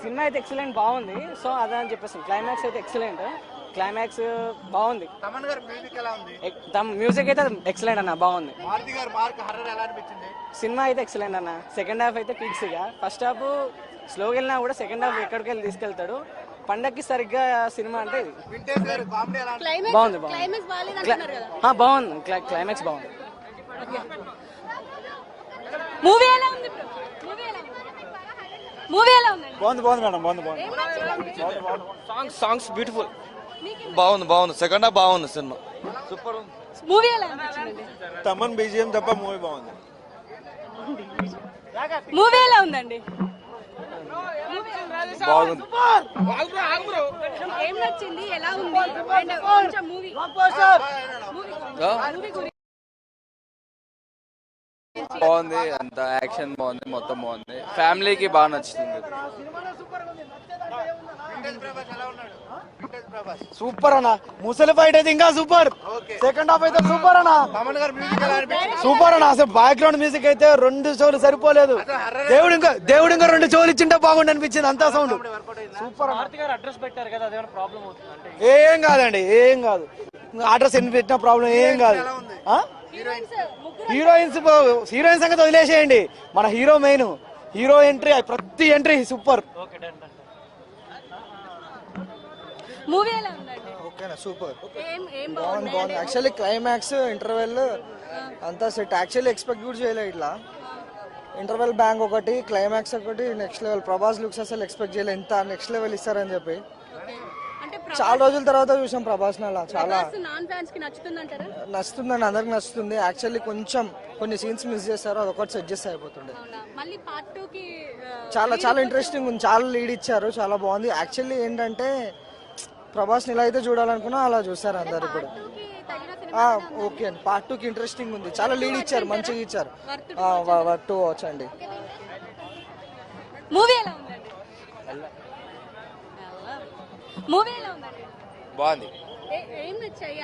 Cinema అయితే excellent బాగుంది. So అదని చెప్పేసి క్లైమాక్స్ అయితే ఎక్సలెంట్, క్లైమాక్స్ బాగుంది. మ్యూజిక్ అయితే ఎక్సలెంట్ అన్న, బాగుంది. సినిమా అయితే ఎక్సలెంట్ అన్న. సెకండ్ హాఫ్ అయితే పీక్స్ గా, ఫస్ట్ హాఫ్ స్లోగా వెళ్ళినా కూడా సెకండ్ హాఫ్ ఎక్కడికి వెళ్ళి తీసుకెళ్తాడు. పండక్కి సరిగ్గా సినిమా అంటే బాగుంది. బాగుంది క్లైమాక్స్ బాగుంది. మూవీ ఎలా ఉంది? మూవీ ఎలా ఉంది? బాగుంది మేడం, బాగుంది. Songs beautiful. బాగుంది. సెకండ్ హాఫ్ బాగుంది. సినిమా సూపర్ ఉంది. మూవీ ఎలా ఉంది? తమన్ బీజిఎం తప్ప మూవీ బాగుంది. మూవీ ఎలా ఉందండి? బాగుంది. ఏం నచ్చింది? ఎలా ఉంది? కొంచెం మూవీ బాగుంది, అంత యాక్షన్ బాగుంది, మొత్తం బాగుంది. ఫ్యామిలీకి బాగా నచ్చుతుంది. సూపర్ అన్న. ముసలి ఫైట్ అయితే ఇంకా సూపర్. సెకండ్ హాఫ్ అయితే సూపర్ అన్న. సూపర్ అన్న. అసలు బ్యాక్గ్రౌండ్ మ్యూజిక్ అయితే 2 షోలు సరిపోలేదు. దేవుడు ఇంకా 2 షోలు ఇచ్చింటే బాగుండి అనిపించింది. అంతా సౌండ్ సూపర్. అడ్రస్ పెట్టారు కదా, అదేమైనా ప్రాబ్లం అవుతుంది? ఏం కాదండి, ఏం కాదు. అడ్రస్ ఎన్ని పెట్టిన ప్రాబ్లం ఏం కాదు. హీరోయిన్స్ సంగతి వదిలేసేయండి, మన హీరో మెయిన్. హీరో ఎంట్రీ, ప్రతి ఎంట్రీ సూపర్. మూవీ ఎలా ఉందండి? ఓకేనా, సూపర్, బాగుంది. యాక్చువల్లీ క్లైమాక్స్ ఇంటర్వెల్ అంతా సెట్. యాక్చువల్లీ ఎక్స్పెక్ట్ కూడా చేయలేదు ఇట్లా. ఇంటర్వెల్ బ్యాంక్ ఒకటి, క్లైమాక్స్ ఒకటి, నెక్స్ట్ లెవెల్. ప్రభాస్ లుక్స్ అసలు ఎక్స్పెక్ట్ చేయలేదు, ఎంత నెక్స్ట్ లెవెల్ ఇస్తారని చెప్పి. చాలా రోజుల తర్వాత చూసాం ప్రభాస్ అలా. చాలా నచ్చుతుందండి, అందరికి నచ్చుతుంది. యాక్చువల్లీ కొంచెం కొన్ని సీన్స్ మిస్ చేస్తారు, అదొకటి సెట్ చేస్తే అయిపోతుండే. చాలా ఇంట్రెస్టింగ్ ఉంది, చాలా లీడ్ ఇచ్చారు, చాలా బాగుంది. యాక్చువల్లీ ఏంటంటే ప్రభాస్ని ఎలా అయితే చూడాలనుకున్నా అలా చూస్తారు అందరు ఇప్పుడు. ఓకే అండి, పార్ట్ 2కి ఇంట్రెస్టింగ్ ఉంది, చాలా లీడ్ ఇచ్చారు, మంచిగా ఇచ్చారు. వర్త్ టు వాచ్ అండి. మూవీ ఎలా ఉందండి? మూవీ ఎలా ఉందండి? బాగుంది. ఏం నచ్చాయి?